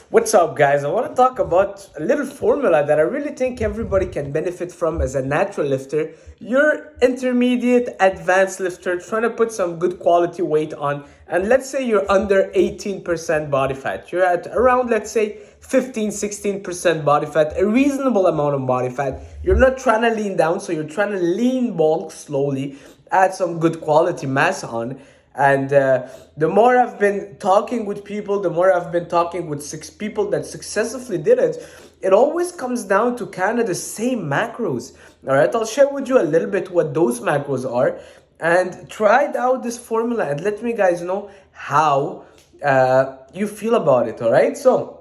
What's up, guys? I want to talk about a little formula that I really think everybody can benefit from as a natural lifter. You're intermediate, advanced lifter trying to put some good quality weight on, and let's say you're under 18% body fat. You're at around, let's say, 15-16% body fat, a reasonable amount of body fat. You're not trying to lean down, so you're trying to lean bulk slowly, add some good quality mass on. And the more I've been talking with people, the more I've been talking with six people that successfully did it, it always comes down to kind of the same macros. All right, I'll share with you a little bit what those macros are and try out this formula and let me guys know how you feel about it. All right, so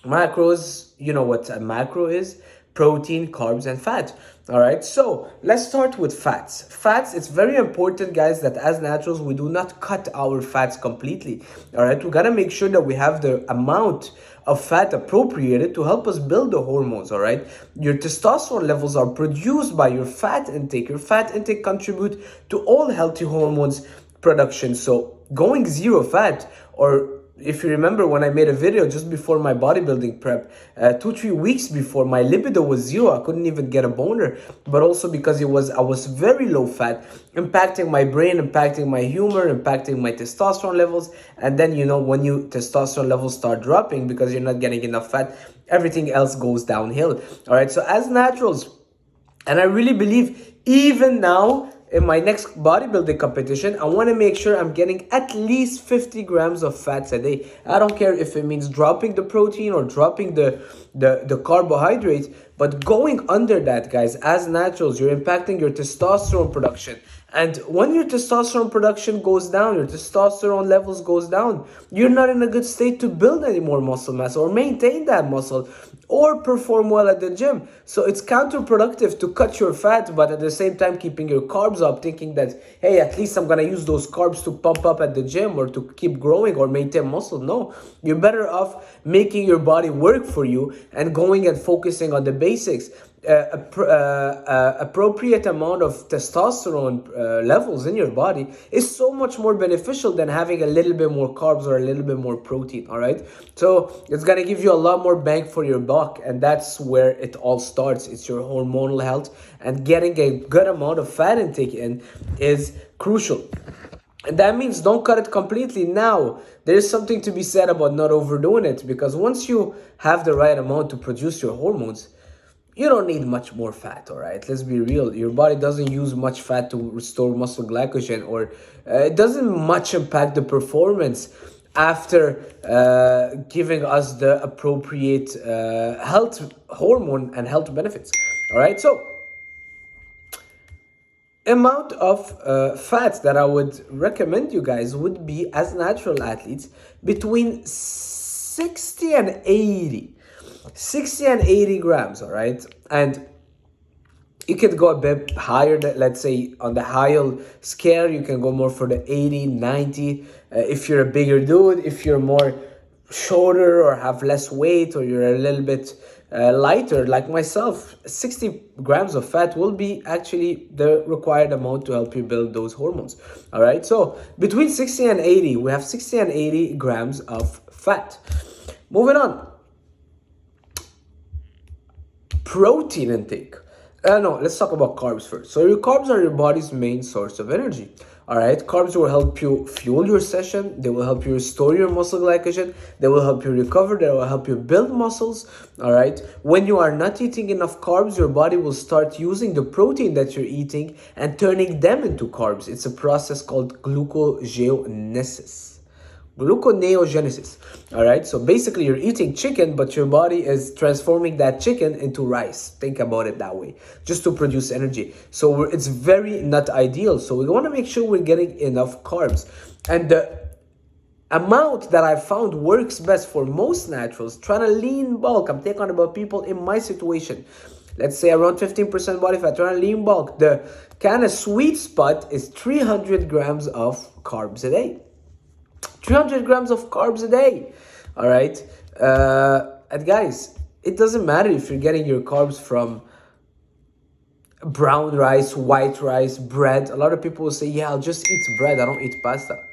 macros, you know what a macro is: protein, carbs, and fat. All right, so let's start with fats. Fats, it's very important, guys, that as naturals we do not cut our fats completely. All right, we gotta make sure that we have the amount of fat appropriated to help us build the hormones. All right, your testosterone levels are produced by your fat intake. Your fat intake contribute to all healthy hormones production. So going zero fat, or if you remember when I made a video just before my bodybuilding prep, 2-3 weeks before, my libido was zero. I couldn't even get a boner, but also because I was very low fat, impacting my brain, impacting my humor, impacting my testosterone levels. And then, you know, when your testosterone levels start dropping because you're not getting enough fat, everything else goes downhill. All right, so as naturals, and I really believe even now in my next bodybuilding competition, I want to make sure I'm getting at least 50 grams of fats a day. I don't care if it means dropping the protein or dropping the carbohydrates, but going under that, guys, as naturals, you're impacting your testosterone production. And when your testosterone production goes down, your testosterone levels goes down, you're not in a good state to build any more muscle mass or maintain that muscle or perform well at the gym. So it's counterproductive to cut your fat, but at the same time keeping your carbs up, thinking that, hey, at least I'm gonna use those carbs to pump up at the gym or to keep growing or maintain muscle. No, you're better off making your body work for you and going and focusing on the basics. Appropriate amount of testosterone levels in your body is so much more beneficial than having a little bit more carbs or a little bit more protein. All right, so it's gonna give you a lot more bang for your buck, and that's where it all starts. It's your hormonal health, and getting a good amount of fat intake in is crucial. And that means don't cut it completely. Now, there is something to be said about not overdoing it, because once you have the right amount to produce your hormones, you don't need much more fat. All right, let's be real. Your body doesn't use much fat to restore muscle glycogen, or it doesn't much impact the performance after giving us the appropriate health hormone and health benefits. All right, so amount of fats that I would recommend you guys would be, as natural athletes, between 60 and 80 grams. All right, and you could go a bit higher. Let's say on the higher scale, you can go more for the 80, 90. If you're a bigger dude, if you're more shorter or have less weight, or you're a little bit lighter like myself, 60 grams of fat will be actually the required amount to help you build those hormones. All right, so between 60 and 80, we have 60 and 80 grams of fat. Moving on, protein intake. No, let's talk about carbs first. So your carbs are your body's main source of energy. All right, carbs will help you fuel your session. They will help you restore your muscle glycogen. They will help you recover. They will help you build muscles. All right, when you are not eating enough carbs, your body will start using the protein that you're eating and turning them into carbs. It's a process called gluconeogenesis. All right, so basically you're eating chicken, but your body is transforming that chicken into rice. Think about it that way, just to produce energy. So it's very not ideal. So we want to make sure we're getting enough carbs, and the amount that I found works best for most naturals trying to lean bulk. I'm taking about people in my situation, let's say around 15% body fat, trying to lean bulk. The kind of sweet spot is 300 grams of carbs a day. 300 grams of carbs a day. All right, and guys, it doesn't matter if you're getting your carbs from brown rice, white rice, bread. A lot of people will say, yeah, I'll just eat bread, I don't eat pasta.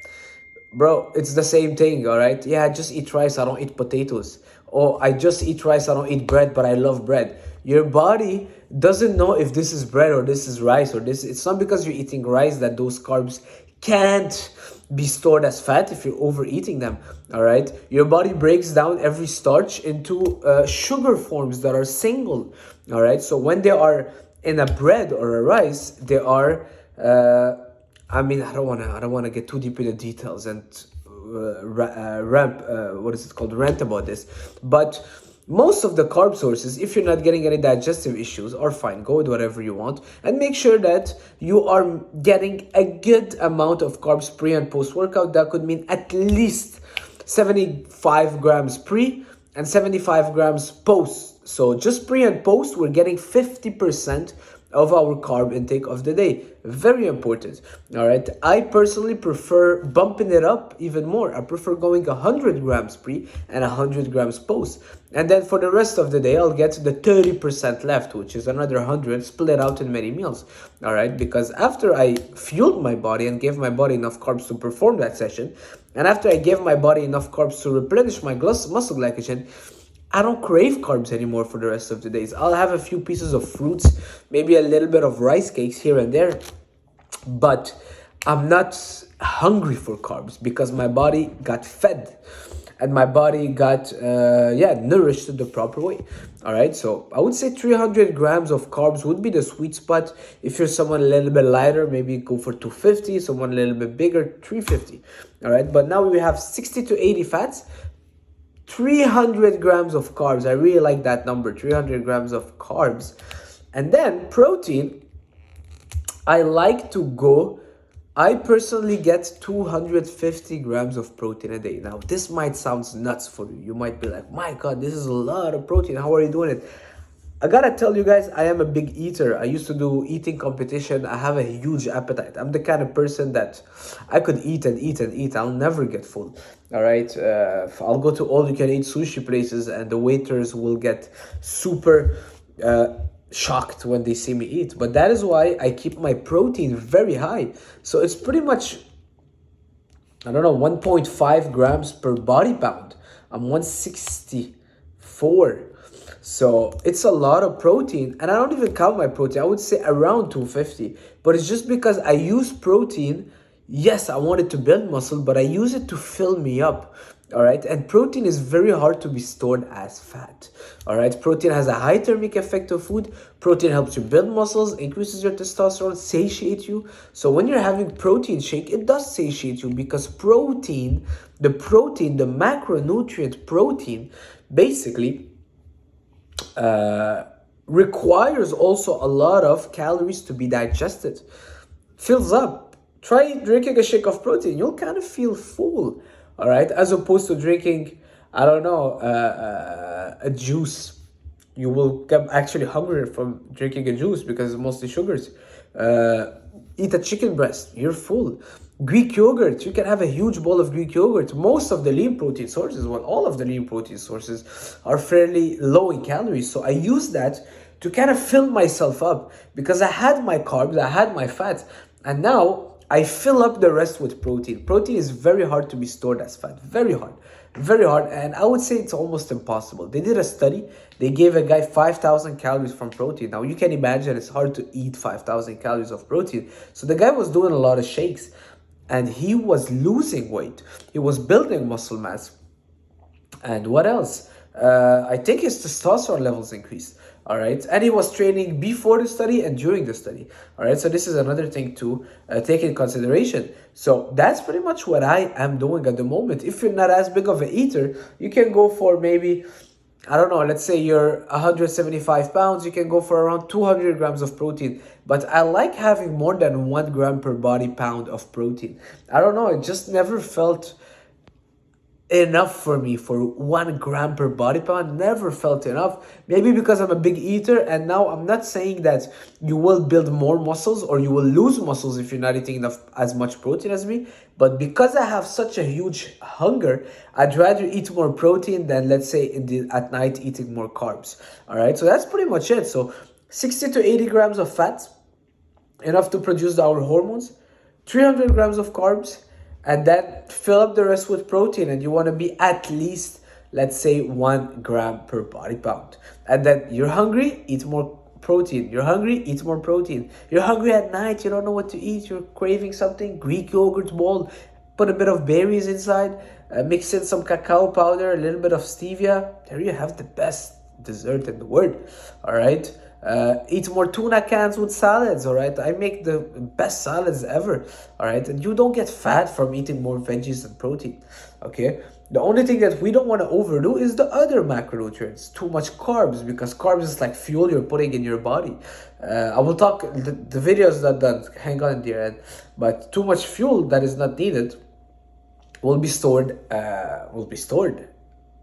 Bro, it's the same thing, all right? Yeah, I just eat rice, I don't eat potatoes. Or I just eat rice, I don't eat bread, but I love bread. Your body doesn't know if this is bread or this is rice or this. It's not because you're eating rice that those carbs can't be stored as fat if you're overeating them, all right? Your body breaks down every starch into sugar forms that are single, all right? So when they are in a bread or a rice, they are I mean, I don't wanna get too deep into details and what is it called, rant about this. But most of the carb sources, if you're not getting any digestive issues, are fine. Go with whatever you want, and make sure that you are getting a good amount of carbs pre and post workout. That could mean at least 75 grams pre and 75 grams post. So just pre and post, we're getting 50% of our carb intake of the day. Very important. All right, I personally prefer bumping it up even more. I prefer going 100 grams pre and 100 grams post, and then for the rest of the day I'll get the 30% left, which is another 100 split out in many meals. All right, because after I fueled my body and gave my body enough carbs to perform that session, and after I gave my body enough carbs to replenish my muscle glycogen, I don't crave carbs anymore for the rest of the days. I'll have a few pieces of fruits, maybe a little bit of rice cakes here and there, but I'm not hungry for carbs because my body got fed and my body got nourished the proper way. All right, so I would say 300 grams of carbs would be the sweet spot. If you're someone a little bit lighter, maybe go for 250. Someone a little bit bigger, 350. All right, but now we have 60 to 80 fats, 300 grams of carbs. I really like that number, 300 grams of carbs. And then protein, I like to go, I personally get 250 grams of protein a day. Now, this might sound nuts for you. You might be like, my God, this is a lot of protein. How are you doing it? I gotta tell you guys, I am a big eater. I used to do eating competition. I have a huge appetite. I'm the kind of person that I could eat and eat and eat. I'll never get full. All right. I'll go to all you can eat sushi places and the waiters will get super shocked when they see me eat. But that is why I keep my protein very high. So it's pretty much, I don't know, 1.5 grams per body pound. I'm 164. So it's a lot of protein, and I don't even count my protein. I would say around 250, but it's just because I use protein. Yes, I wanted to build muscle, but I use it to fill me up. All right, and protein is very hard to be stored as fat. All right, protein has a high thermic effect of food. Protein helps you build muscles, increases your testosterone, satiate you. So when you're having protein shake, it does satiate you because protein, the macronutrient protein, basically requires also a lot of calories to be digested. Fills up. Try drinking a shake of protein. You'll kind of feel full, all right? As opposed to drinking, I don't know, a juice. You will get actually hungry from drinking a juice because it's mostly sugars. Eat a chicken breast. You're full. Greek yogurt, you can have a huge bowl of Greek yogurt. Most of the lean protein sources, well, all of the lean protein sources are fairly low in calories. So I use that to kind of fill myself up because I had my carbs, I had my fats, and now I fill up the rest with protein. Protein is very hard to be stored as fat, very hard. Very hard, and I would say it's almost impossible. They did a study. They gave a guy 5,000 calories from protein. Now you can imagine it's hard to eat 5,000 calories of protein. So the guy was doing a lot of shakes and he was losing weight. He was building muscle mass. And what else? I think his testosterone levels increased. All right. And he was training before the study and during the study. All right. So this is another thing to take in consideration. So that's pretty much what I am doing at the moment. If you're not as big of an eater, you can go for maybe, I don't know, let's say you're 175 pounds, you can go for around 200 grams of protein. But I like having more than 1 gram per body pound of protein. I don't know, it just never felt enough for me. For 1 gram per body pound, never felt enough. Maybe because I'm a big eater, and now I'm not saying that you will build more muscles or you will lose muscles if you're not eating enough as much protein as me, but because I have such a huge hunger, I'd rather eat more protein than, let's say, at night eating more carbs. All right, so that's pretty much it. So 60 to 80 grams of fat, enough to produce our hormones, 300 grams of carbs, and then fill up the rest with protein. And you want to be at least, let's say, 1 gram per body pound. And then you're hungry, eat more protein. You're hungry, eat more protein. You're hungry at night, you don't know what to eat, you're craving something, Greek yogurt bowl, put a bit of berries inside, mix in some cacao powder, a little bit of stevia. There you have the best dessert in the world. All right. Eat more tuna cans with salads. All right, I make the best salads ever. All right, and you don't get fat from eating more veggies and protein. Okay, the only thing that we don't want to overdo is the other macronutrients, too much carbs, because carbs is like fuel you're putting in your body. I will talk, the video is not done, hang on dear end, but too much fuel that is not needed will be stored,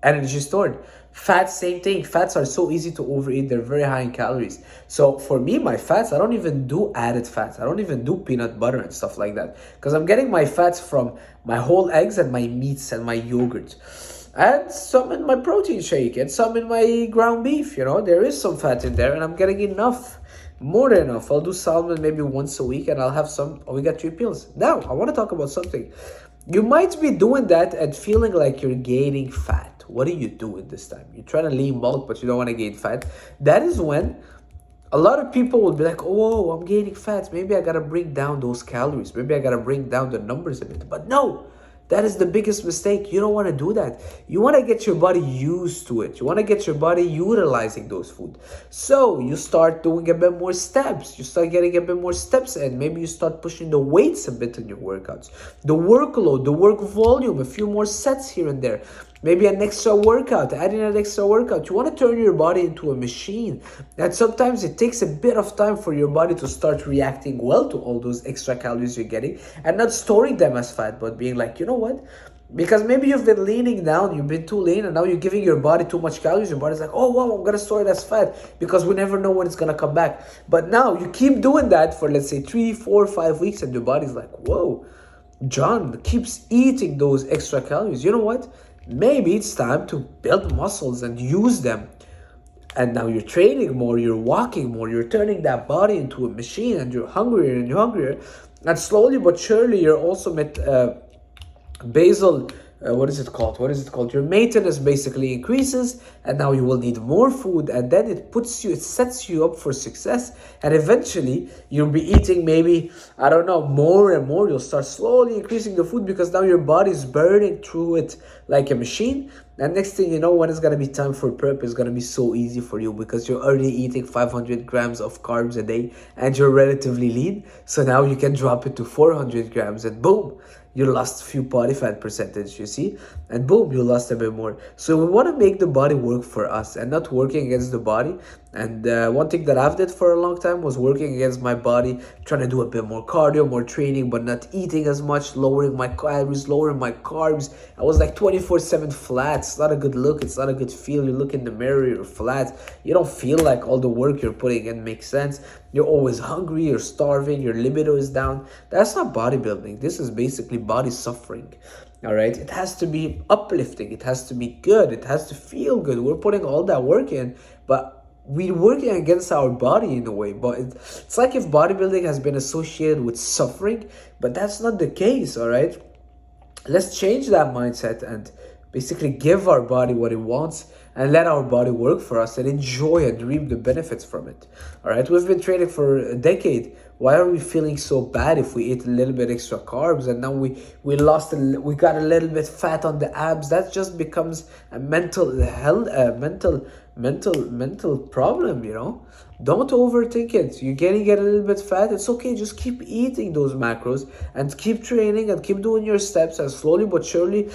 energy stored. Fats, same thing. Fats are so easy to overeat, they're very high in calories. So for me, my fats, I don't even do added fats, I don't even do peanut butter and stuff like that, because I'm getting my fats from my whole eggs and my meats and my yogurt, and some in my protein shake, and some in my ground beef. You know, there is some fat in there, and I'm getting enough, more than enough. I'll do salmon maybe once a week, and I'll have some omega-3 pills. Now I want to talk about something. You might be doing that and feeling like you're gaining fat. What do you do at this time? You're trying to lean bulk, but you don't want to gain fat. That is when a lot of people will be like, oh, I'm gaining fat. Maybe I got to bring down those calories. Maybe I got to bring down the numbers a bit. But no, that is the biggest mistake. You don't want to do that. You want to get your body used to it. You want to get your body utilizing those food. So you start doing a bit more steps. You start getting a bit more steps in. Maybe you start pushing the weights a bit in your workouts. The workload, the work volume, a few more sets here and there. Maybe an extra workout, adding an extra workout. You want to turn your body into a machine. And sometimes it takes a bit of time for your body to start reacting well to all those extra calories you're getting, and not storing them as fat, but being like, you know what? Because maybe you've been leaning down, you've been too lean, and now you're giving your body too much calories. Your body's like, oh wow, I'm gonna store it as fat, because we never know when it's gonna come back. But now you keep doing that for, let's say, 3, 4, 5 weeks, and your body's like, whoa, John keeps eating those extra calories. You know what? Maybe it's time to build muscles and use them. And now you're training more, you're walking more, you're turning that body into a machine, and you're hungrier and you're hungrier. And slowly but surely, you're also basal, what is it called? Your maintenance basically increases, and now you will need more food, and then it sets you up for success. And eventually you'll be eating maybe, I don't know, more and more. You'll start slowly increasing the food, because now your body is burning through it like a machine. And next thing you know, when it's gonna be time for prep, it's gonna be so easy for you, because you're already eating 500 grams of carbs a day and you're relatively lean. So now you can drop it to 400 grams, and boom, you lost a few body fat percentage, you see, and boom, you lost a bit more. So we want to make the body work for us and not working against the body. And one thing that I've did for a long time was working against my body, trying to do a bit more cardio, more training, but not eating as much, lowering my calories, lowering my carbs. I was like 24/7 flat. It's not a good look. It's not a good feel. You look in the mirror, you're flat. You don't feel like all the work you're putting in makes sense. You're always hungry, you're starving, your libido is down. That's not bodybuilding. This is basically body suffering. All right, it has to be uplifting, it has to be good, it has to feel good. We're putting all that work in, but we're working against our body in a way. But it's like if bodybuilding has been associated with suffering, but that's not the case. All right, let's change that mindset and basically give our body what it wants, and let our body work for us and enjoy and reap the benefits from it. All right, we've been training for a decade. Why are we feeling so bad if we eat a little bit extra carbs, and now we got a little bit fat on the abs? That just becomes a mental health, mental problem. You know, don't overthink it. You're getting a little bit fat, it's okay. Just keep eating those macros and keep training and keep doing your steps, and slowly but surely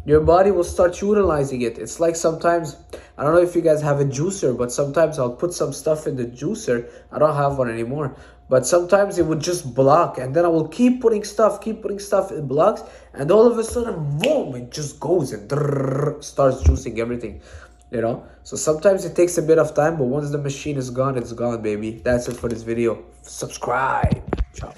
your body will start utilizing it. It's like sometimes, I don't know if you guys have a juicer, but sometimes I'll put some stuff in the juicer. I don't have one anymore, but sometimes it would just block, and then I will keep putting stuff, it blocks, and all of a sudden, boom, it just goes and starts juicing everything. You know, so sometimes it takes a bit of time, but once the machine is gone, it's gone, baby. That's it for this video. Subscribe. Ciao.